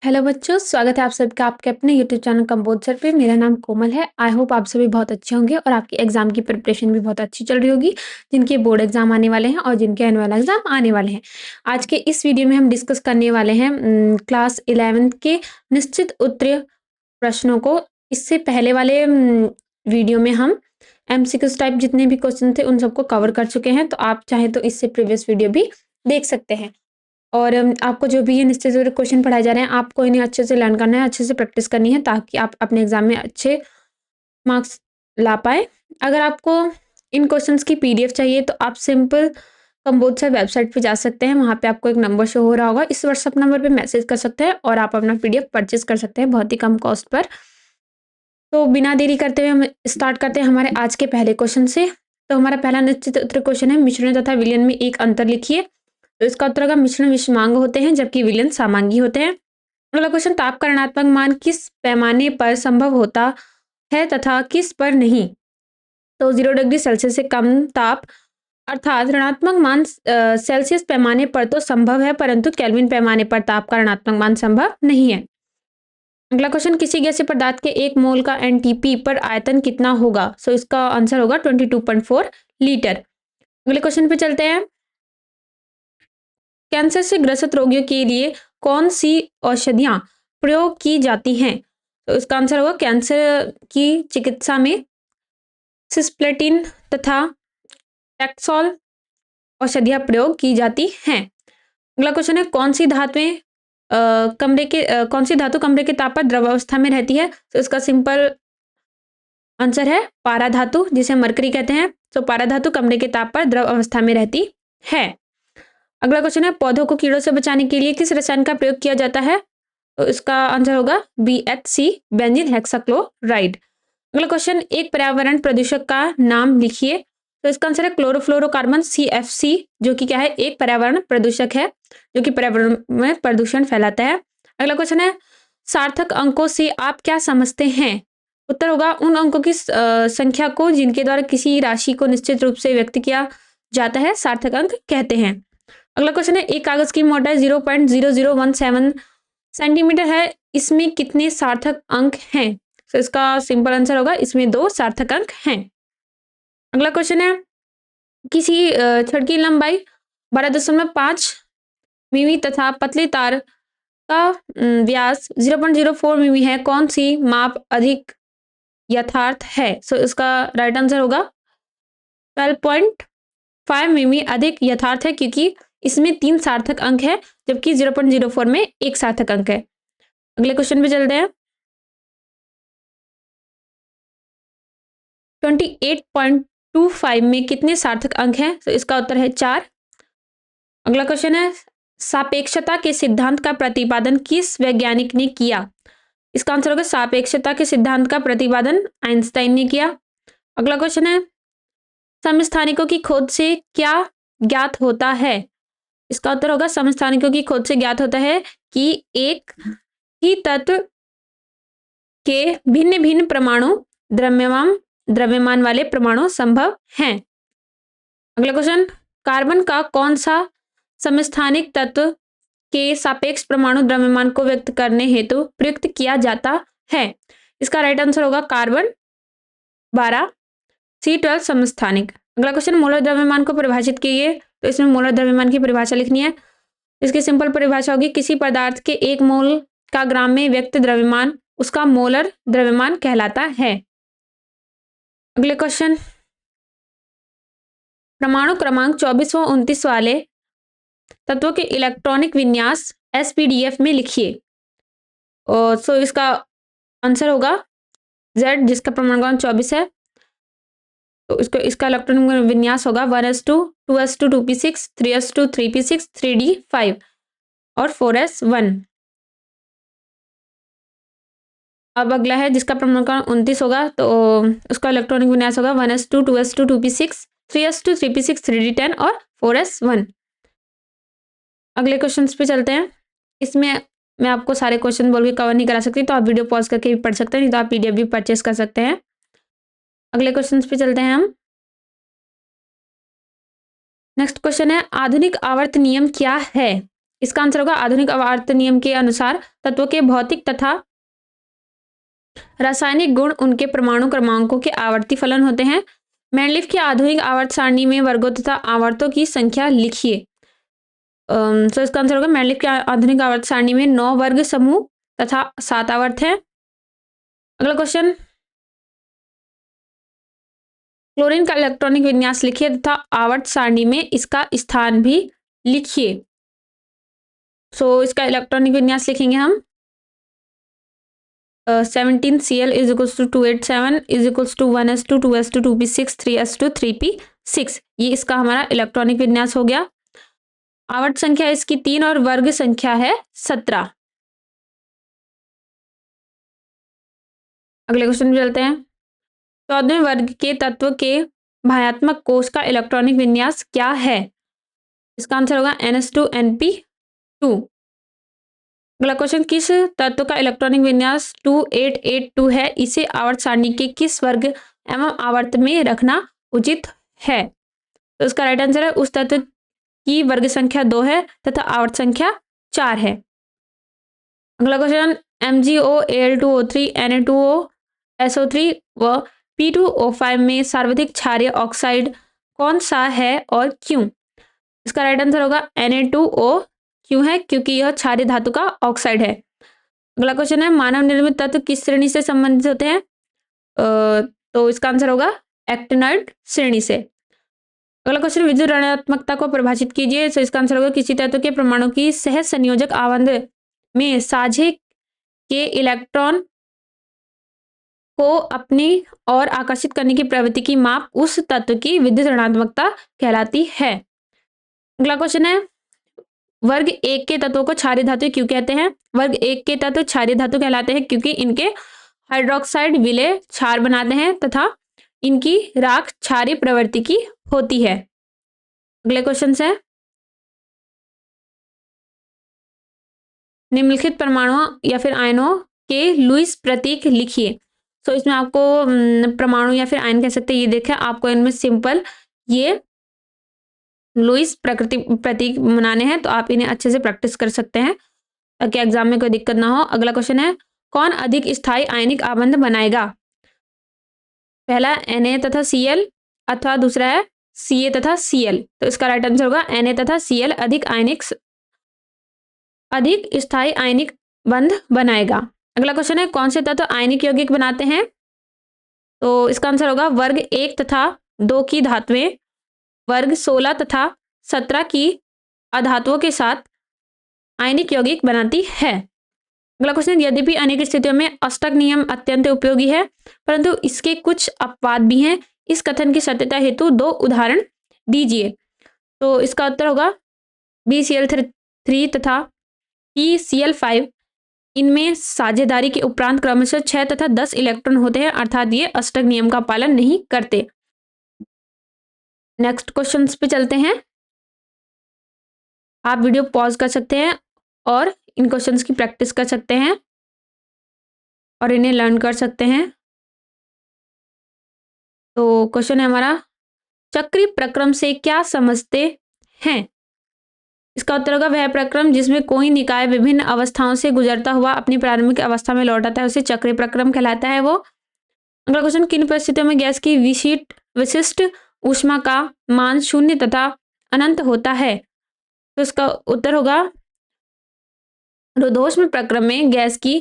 Hello बच्चों, स्वागत है आप सबका आपके अपने यूट्यूब चैनल कंबोज सर पे। मेरा नाम कोमल है। आई होप आप सभी बहुत अच्छे होंगे और आपकी एग्जाम की प्रिपरेशन भी बहुत अच्छी चल रही होगी, जिनके बोर्ड एग्जाम आने वाले हैं और जिनके एनुअल एग्जाम आने वाले हैं। आज के इस वीडियो में हम डिस्कस करने वाले हैं क्लास 11th के निश्चित उत्तरीय प्रश्नों को। इससे पहले वाले वीडियो में हम MCQs टाइप जितने भी क्वेश्चन थे उन सबको कवर कर चुके हैं, तो आप चाहें तो इससे प्रीवियस वीडियो भी देख सकते हैं। और आपको जो भी ये निश्चित रूप से क्वेश्चन पढ़ाए जा रहे हैं, आपको इन्हें अच्छे से लर्न करना है, अच्छे से प्रैक्टिस करनी है, ताकि आप अपने एग्जाम में अच्छे मार्क्स ला पाए। अगर आपको इन क्वेश्चंस की PDF चाहिए तो आप सिंपल कंबोज सर वेबसाइट पे जा सकते हैं। वहाँ पे आपको एक नंबर शो हो रहा होगा, इस व्हाट्सएप नंबर पे मैसेज कर सकते हैं और आप अपना PDF परचेज कर सकते हैं बहुत ही कम कॉस्ट पर। तो बिना देरी करते हुए हम स्टार्ट करते हैं हमारे आज के पहले क्वेश्चन से। तो हमारा पहला निश्चित उत्तर क्वेश्चन है, मिश्रण तथा विलयन में एक अंतर लिखिए। तो इसका उत्तर होगा मिश्रण विषमांग होते हैं जबकि विलयन समांगी होते हैं। अगला क्वेश्चन, ताप का ऋणात्मक मान किस पैमाने पर संभव होता है तथा किस पर नहीं। तो 0 डिग्री सेल्सियस से कम ताप अर्थात ऋणात्मक मान सेल्सियस पैमाने पर तो संभव है, परंतु केल्विन पैमाने पर ताप का ऋणात्मक मान संभव नहीं है। अगला क्वेश्चन, किसी गैसीय पदार्थ के 1 मोल का NTP पर आयतन कितना होगा। सो इसका आंसर होगा 22.4 लीटर। अगले क्वेश्चन पे चलते हैं, कैंसर से ग्रसित रोगियों के लिए कौन सी औषधियां प्रयोग की जाती हैं। तो इसका आंसर होगा कैंसर की चिकित्सा में सिस्प्लेटिन तथा टैक्सोल औषधियां प्रयोग की जाती हैं। अगला क्वेश्चन है, कौन सी धातु कमरे के ताप पर द्रवावस्था में रहती है। तो इसका सिंपल आंसर है पारा धातु, जिसे मरकरी कहते हैं। तो पारा धातु कमरे के ताप पर द्रव अवस्था में रहती है। अगला क्वेश्चन है, पौधों को कीड़ों से बचाने के लिए किस रसायन का प्रयोग किया जाता है। तो इसका आंसर होगा BHC बेंजीन हेक्साक्लोराइड। अगला क्वेश्चन, एक पर्यावरण प्रदूषक का नाम लिखिए। तो इसका आंसर है क्लोरोफ्लोरोकार्बन CFC, जो कि क्या है, एक पर्यावरण प्रदूषक है जो कि पर्यावरण में प्रदूषण फैलाता है। अगला क्वेश्चन है, सार्थक अंकों से आप क्या समझते हैं। उत्तर होगा उन अंकों की संख्या को जिनके द्वारा किसी राशि को निश्चित रूप से व्यक्त किया जाता है, सार्थक अंक कहते हैं। अगला क्वेश्चन है, एक कागज की मोटाई 0.0017 सेंटीमीटर है, इसमें कितने सार्थक अंक हैं। तो इसका सिंपल आंसर होगा इसमें 2 सार्थक अंक हैं। अगला क्वेश्चन है, किसी छड़ की लंबाई 12.5 मिमी तथा पतली तार का व्यास 0.04 मिमी है, कौन सी माप अधिक यथार्थ है। सो इसका राइट आंसर होगा 12.5 मिमी अधिक यथार्थ है, क्योंकि इसमें 3 सार्थक अंक है जबकि 0.04 में 1 सार्थक अंक है। अगले क्वेश्चन पे चलते हैं, 28.25 में कितने सार्थक अंक हैं। तो इसका उत्तर है 4। अगला क्वेश्चन है, सापेक्षता के सिद्धांत का प्रतिपादन किस वैज्ञानिक ने किया। इसका आंसर होगा सापेक्षता के सिद्धांत का प्रतिपादन आइंस्टाइन ने किया। अगला क्वेश्चन है, समस्थानिकों की खोज से क्या ज्ञात होता है। इसका उत्तर होगा समस्थानिकों की खोज से ज्ञात होता है कि एक ही तत्व के भिन्न भिन्न परमाणु द्रव्यमान वाले परमाणु संभव हैं। अगला क्वेश्चन, कार्बन का कौन सा समस्थानिक तत्व के सापेक्ष परमाणु द्रव्यमान को व्यक्त करने हेतु प्रयुक्त किया जाता है। इसका राइट आंसर होगा कार्बन 12 C12 समस्थानिक। अगला क्वेश्चन, मोलर द्रव्यमान को परिभाषित कीजिए। तो इसमें मोलर द्रव्यमान की परिभाषा लिखनी है। इसकी सिंपल परिभाषा होगी, किसी पदार्थ के 1 मोल का ग्राम में व्यक्त द्रव्यमान उसका मोलर द्रव्यमान कहलाता है। अगले क्वेश्चन, परमाणु क्रमांक 24 व 29 वाले तत्वों के इलेक्ट्रॉनिक विन्यास SPDF में लिखिए। और सो इसका आंसर होगा Z, जिसका परमाणु क्रमांक 24 है। तो इसका इलेक्ट्रॉनिक विन्यास होगा 1s2 2s2 2p6 3s2 3p6 3d5 और 4s1। अब अगला है जिसका परमाणु क्रमांक 29 होगा, तो उसका इलेक्ट्रॉनिक विन्यास होगा 1s2 2s2 2p6 3s2 3p6 3d10 और 4s1। अगले क्वेश्चंस पे चलते हैं। इसमें मैं आपको सारे क्वेश्चन बोल के कवर नहीं करा सकती, तो आप वीडियो पॉज करके भी पढ़ सकते हैं, नहीं तो आप PDF भी परचेस कर सकते हैं। अगले क्वेश्चंस पे चलते हैं हम। नेक्स्ट क्वेश्चन है, आधुनिक आवर्त नियम क्या है। इसका आंसर होगा आधुनिक आवर्त नियम के अनुसार तत्व के भौतिक तथा रासायनिक गुण उनके परमाणु क्रमांकों के आवर्ती फलन होते हैं। मैंडलीफ की आधुनिक आवर्त सारणी में वर्गों तथा आवर्तों की संख्या लिखिए। तो इसका आंसर होगा मैंडलीफ की आधुनिक आवर्त सारणी में 9 वर्ग समूह तथा 7 आवर्त है। अगला क्वेश्चन, क्लोरीन का इलेक्ट्रॉनिक विन्यास लिखिए तथा आवर्त सारणी में इसका स्थान भी लिखिए। इसका इलेक्ट्रॉनिक विन्यास लिखेंगे हम 17Cl is equals to 287 is equals to 1s2 2s2 2p6 3s2 3p6। ये इसका हमारा इलेक्ट्रॉनिक विन्यास हो गया। आवर्त संख्या इसकी 3 और वर्ग संख्या है 17। अगले क्वेश्चन में चलते हैं। 14वें वर्ग के तत्व के भायात्मक कोष का इलेक्ट्रॉनिक विन्यास क्या है? इसका आंसर होगा ns2np2। अगला क्वेश्चन, किस तत्व का इलेक्ट्रॉनिक विन्यास 2882 है? इसे आवर्त सारणी के किस वर्ग एवं आवर्त में रखना उचित है? तो इसका राइट आंसर है उस तत्व की वर्ग संख्या 2 है तथा आवर्त संख्या 4 है। अगला question, MgO Al2O3 Na2O SO3 व P2O5 में सर्वाधिक क्षारीय ऑक्साइड कौन सा है और क्यों? इसका राइट आंसर होगा Na2O। क्यों है? क्योंकि यह क्षारीय धातु का ऑक्साइड है। अगला क्वेश्चन है, मानव निर्मित तत्व किस श्रेणी से संबंधित होते हैं? तो इसका आंसर होगा एक्टिनॉइड श्रेणी से। अगला क्वेश्चन, विद्युत ऋणात्मकता को परिभाषित कीजिए। तो इसका आंसर होगा किसी तत्व के परमाणु की सह संयोजक आबंध में साझे के इलेक्ट्रॉन को अपनी ओर आकर्षित करने की प्रवृत्ति की माप उस तत्व की विद्युत ऋणात्मकता कहलाती है। अगला क्वेश्चन है, वर्ग 1 के तत्वों को क्षारीय धातु क्यों कहते हैं? वर्ग 1 के तत्व क्षारीय धातु कहलाते हैं क्योंकि इनके हाइड्रोक्साइड विलय क्षार बनाते हैं तथा इनकी राख क्षारीय प्रवृत्ति की होती है। अगले क्वेश्चन है, निम्नलिखित परमाणुओं या फिर आयनों के लुईस प्रतीक लिखिए। तो इसमें आपको परमाणु या फिर आयन कह सकते हैं। ये देखें, आपको इनमें सिंपल ये लुईस प्रतीक बनाने हैं, तो आप इन्हें अच्छे से प्रैक्टिस कर सकते हैं ताकि एग्जाम में कोई दिक्कत ना हो। अगला क्वेश्चन है, कौन अधिक स्थायी आयनिक आबंध बनाएगा? पहला Na तथा Cl अथवा दूसरा है Ca तथा Cl। तो इसका राइट आंसर होगा Na तथा Cl अधिक स्थायी आयनिक बंध बनाएगा। अगला क्वेश्चन है, कौन से तत्व आयनिक यौगिक बनाते हैं? तो इसका आंसर होगा वर्ग 1 तथा 2 की धातुएं वर्ग 16 तथा 17 की अधातुओं के साथ आयनिक यौगिक बनाती है। अगला क्वेश्चन, यद्यपि अनेक स्थितियों में अष्टक नियम अत्यंत उपयोगी है परंतु इसके कुछ अपवाद भी हैं। इस कथन की सत्यता हेतु 2 उदाहरण दीजिए। तो इसका उत्तर होगा BCl3 तथा PCl5। इनमें साझेदारी के उपरांत क्रमशः 6 तथा 10 इलेक्ट्रॉन होते हैं, अर्थात ये अष्टक नियम का पालन नहीं करते। नेक्स्ट क्वेश्चंस पे चलते हैं। आप वीडियो पॉज कर सकते हैं और इन क्वेश्चंस की प्रैक्टिस कर सकते हैं और इन्हें लर्न कर सकते हैं। तो क्वेश्चन है हमारा, चक्रीय प्रक्रम से क्या समझते हैं? इसका उत्तर होगा वह प्रक्रम जिसमें कोई निकाय विभिन्न अवस्थाओं से गुजरता हुआ अपनी प्रारंभिक अवस्था में लौटाता है उसे चक्रीय प्रक्रम कहलाता है वो। अगला क्वेश्चन, किन परिस्थितियों में गैस की विशिष्ट ऊष्मा का मान शून्य तथा अनंत होता है? तो इसका उत्तर होगा रोधोष्म प्रक्रम में गैस की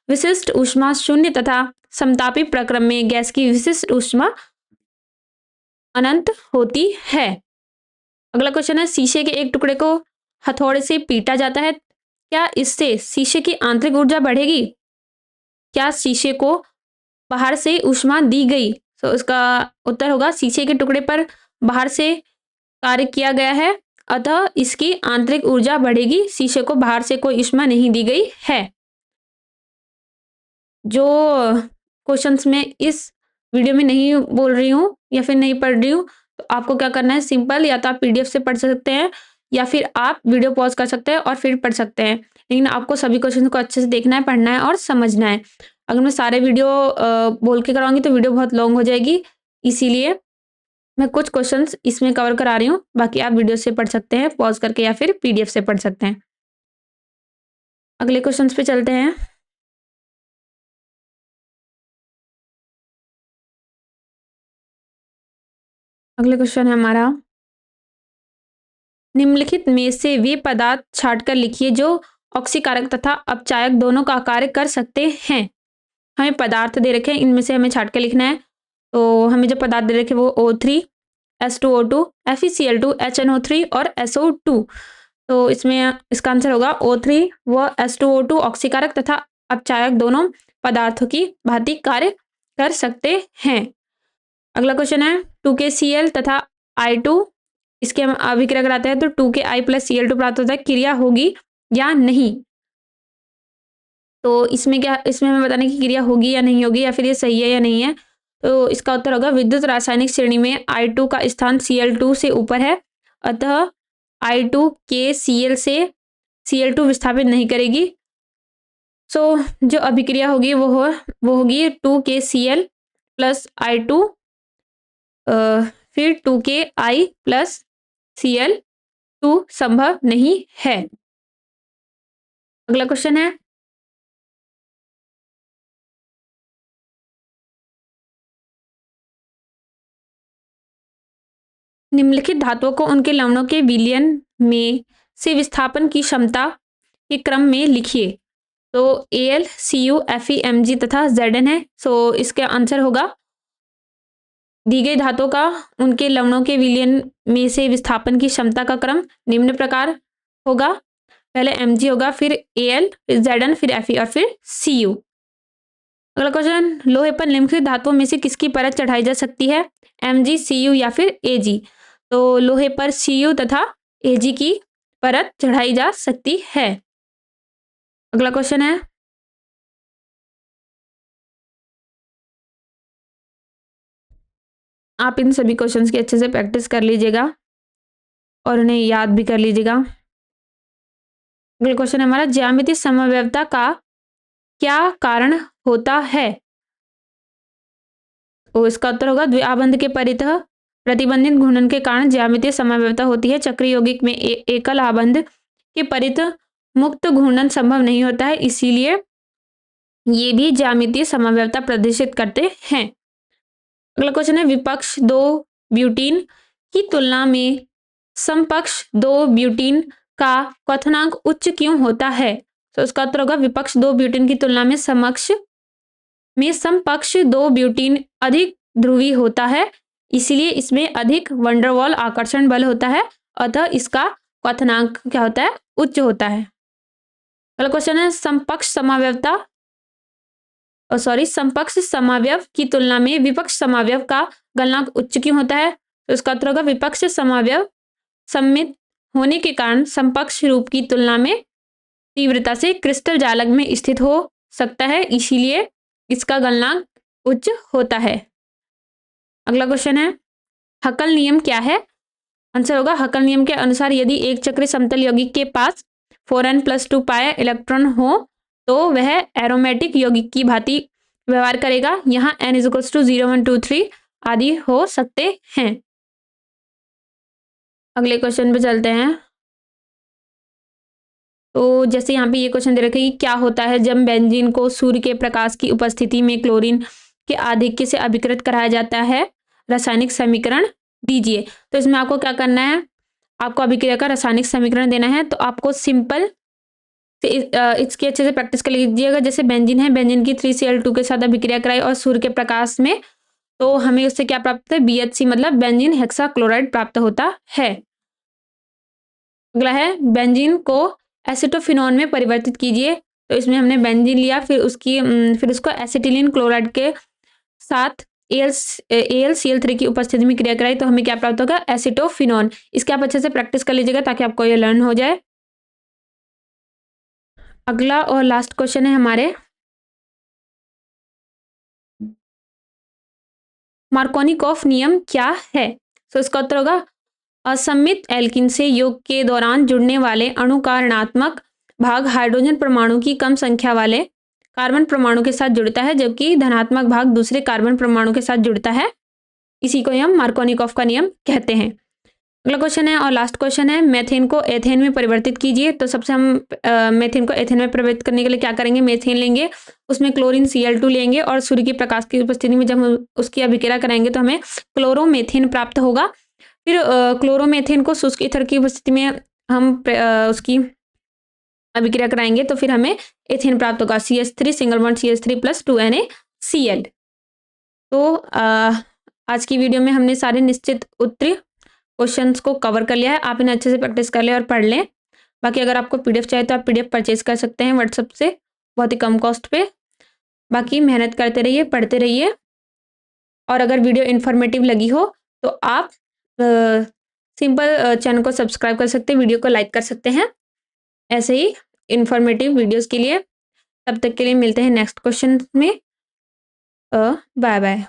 विशिष्ट ऊष्मा शून्य तथा समतापी प्रक्रम में गैस की विशिष्ट ऊष्मा अनंत होती है। अगला क्वेश्चन है, शीशे के एक टुकड़े को हथौड़े से पीटा जाता है, क्या इससे शीशे की आंतरिक ऊर्जा बढ़ेगी? क्या शीशे को बाहर से ऊष्मा दी गई? तो इसका उत्तर होगा शीशे के टुकड़े पर बाहर से कार्य किया गया है अतः इसकी आंतरिक ऊर्जा बढ़ेगी। शीशे को बाहर से कोई ऊष्मा नहीं दी गई है। जो क्वेश्चंस में इस वीडियो में नहीं बोल रही हूँ या फिर नहीं पढ़ रही हूँ, तो आपको क्या करना है, सिंपल या तो आप PDF से पढ़ सकते हैं या फिर आप वीडियो पॉज कर सकते हैं और फिर पढ़ सकते हैं। लेकिन आपको सभी क्वेश्चन को अच्छे से देखना है, पढ़ना है और समझना है। अगर मैं सारे वीडियो बोल के कराऊंगी तो वीडियो बहुत लॉन्ग हो जाएगी, इसीलिए मैं कुछ क्वेश्चंस इसमें कवर करा रही हूँ। बाकी आप वीडियो से पढ़ सकते हैं पॉज करके या फिर PDF से पढ़ सकते हैं। अगले क्वेश्चंस पे चलते हैं। अगले क्वेश्चन है हमारा, निम्नलिखित में से वे पदार्थ छांटकर लिखिए जो ऑक्सीकारक तथा अपचायक दोनों का कार्य कर सकते हैं। हमें पदार्थ दे रखे हैं, इनमें से हमें छांट के लिखना है। तो हमें जो पदार्थ दे रखे वो O3, H2O2, FeCl2, HNO3 और SO2। तो इसमें इसका आंसर होगा O3 व H2O2 ऑक्सीकारक तथा अपचायक दोनों पदार्थों की भांति कार्य कर सकते हैं। अगला क्वेश्चन है 2KCl तथा I2 इसके हम अभिक्रिया कराते हैं तो 2KI प्लस Cl2 प्राप्त होता है, क्रिया होगी या नहीं। तो इसमें क्या, इसमें हमें बताना कि क्रिया होगी या नहीं होगी या फिर ये सही है या नहीं है। तो इसका उत्तर होगा विद्युत रासायनिक श्रेणी में I2 का स्थान Cl2 से ऊपर है, अतः I2 के Cl से Cl2 विस्थापित नहीं करेगी। सो जो अभिक्रिया होगी वो होगी 2KCl प्लस I2 फिर 2KI प्लस Cl2 संभव नहीं है। अगला क्वेश्चन है, निम्नलिखित धातुओं को उनके लवणों के विलयन में से विस्थापन की क्षमता के क्रम में लिखिए। तो Al, Cu, Fe, Mg तथा Zn है। सो इसका आंसर होगा, दी गई धातुओं का उनके लवणों के विलयन में से विस्थापन की क्षमता का क्रम निम्न प्रकार होगा। पहले Mg होगा, फिर Al, फिर Zn, फिर Fe और फिर Cu। अगला क्वेश्चन, लोहे पर निम्नलिखित धातुओं में से किसकी परत चढ़ाई जा सकती है? Mg, Cu या फिर Ag। तो लोहे पर Cu तथा Ag की परत चढ़ाई जा सकती है। अगला क्वेश्चन है, आप इन सभी क्वेश्चंस की अच्छे से प्रैक्टिस कर लीजिएगा और उन्हें याद भी कर लीजिएगा। अगला क्वेश्चन है हमारा, ज्यामितीय समव्यवता का क्या कारण होता है? तो इसका उत्तर होगा द्विआबंध के परितः प्रतिबंधित घूर्णन के कारण ज्यामितीय समव्यवता होती है। चक्रीय यौगिक में एकल आबंध के परितः मुक्त घूर्णन संभव नहीं होता है, इसीलिए ये भी ज्यामितीय समव्यवता प्रदर्शित करते हैं। अगला क्वेश्चन है, विपक्ष 2 ब्यूटीन की तुलना में समपक्ष 2 ब्यूटीन का क्वथनांक उच्च क्यों होता है? तो इसका उत्तर होगा विपक्ष 2 ब्यूटीन की तुलना में समपक्ष 2 ब्यूटीन अधिक ध्रुवी होता है, इसलिए इसमें अधिक वंडरवॉल आकर्षण बल होता है, अतः इसका क्वथनांक क्या होता है? उच्च होता है। अगला क्वेश्चन है, समपक्ष समावयव की तुलना में विपक्ष समावयव का गलनांक उच्च क्यों होता है? तो इसका उत्तर होगा विपक्ष समावयव सममित होने के कारण समपक्ष रूप की तुलना में तीव्रता से क्रिस्टल जालक में स्थित हो सकता है, इसीलिए इसका गलनांक उच्च होता है। अगला क्वेश्चन है, हकल नियम क्या है? आंसर होगा हकल नियम के अनुसार यदि एक चक्रीय समतल यौगिक के पास 4n + 2 पाई इलेक्ट्रॉन हो तो वह एरोमेटिक यौगिक की भांति व्यवहार करेगा। यहाँ n = 0, 1, 2, 3 आदि हो सकते हैं। अगले क्वेश्चन पे चलते हैं। तो जैसे यहाँ पे ये क्वेश्चन दे रखे कि क्या होता है जब बेंजीन को सूर्य के प्रकाश की उपस्थिति में क्लोरीन के आधिक्य से अभिकृत कराया जाता है? रासायनिक समीकरण दीजिए। तो इसमें आपको क्या करना है, आपको अभिक्रिया का रासायनिक समीकरण देना है। तो आपको सिंपल से इसकी अच्छे से प्रैक्टिस कर लीजिएगा। जैसे बेंजीन है, बेंजीन की 3Cl2 के साथ अभिक्रिया कराई और सूर्य के प्रकाश में, तो हमें उससे क्या प्राप्त है? BHC मतलब बेंजीन हेक्साक्लोराइड प्राप्त होता है। अगला है, बेंजीन को एसिटोफिनॉन में परिवर्तित कीजिए। तो इसमें हमने बेंजीन लिया, फिर उसको एसिटिलीन क्लोराइड के साथ AlCl3 की उपस्थिति में क्रिया कराई, तो हमें क्या प्राप्त होगा? एसिटोफिनॉन। इसके आप अच्छे से प्रैक्टिस कर लीजिएगा ताकि आपको ये लर्न हो जाए। अगला और लास्ट क्वेश्चन है हमारे, मार्कोनिकॉफ नियम क्या है? तो इसका उत्तर होगा असममित एल्कीन से योग के दौरान जुड़ने वाले अणु का ऋणात्मक भाग हाइड्रोजन परमाणु की कम संख्या वाले कार्बन परमाणु के साथ जुड़ता है, जबकि धनात्मक भाग दूसरे कार्बन परमाणु के साथ जुड़ता है। इसी को हम मार्कोनिकॉफ का नियम कहते हैं। अगला क्वेश्चन है और लास्ट क्वेश्चन है, मेथेन को एथेन में परिवर्तित कीजिए। तो सबसे हम मेथेन को एथेन में परिवर्तित करने के लिए क्या करेंगे, मेथेन लेंगे, उसमें क्लोरीन Cl2 लेंगे और सूर्य के प्रकाश की उपस्थिति में जब हम उसकी अभिक्रिया कराएंगे तो हमें क्लोरोमेथेन प्राप्त होगा। फिर क्लोरोमेथेन को शुष्क ईथर की उपस्थिति में हम उसकी अभिक्रिया कराएंगे तो फिर हमें एथेन प्राप्त होगा, CH3 single bond CH3 plus 2NaCl। तो आज की वीडियो में हमने सारे निश्चित उत्तरीय क्वेश्चंस को कवर कर लिया है। आप इन्हें अच्छे से प्रैक्टिस कर लें और पढ़ लें। बाकी अगर आपको PDF चाहिए तो आप PDF परचेज कर सकते हैं व्हाट्सएप से, बहुत ही कम कॉस्ट पे। बाकी मेहनत करते रहिए, पढ़ते रहिए, और अगर वीडियो इन्फॉर्मेटिव लगी हो तो आप सिंपल चैनल को सब्सक्राइब कर सकते हैं, वीडियो को लाइक कर सकते हैं। ऐसे ही इन्फॉर्मेटिव वीडियोस के लिए, तब तक के लिए मिलते हैं नेक्स्ट क्वेश्चन में। Bye bye.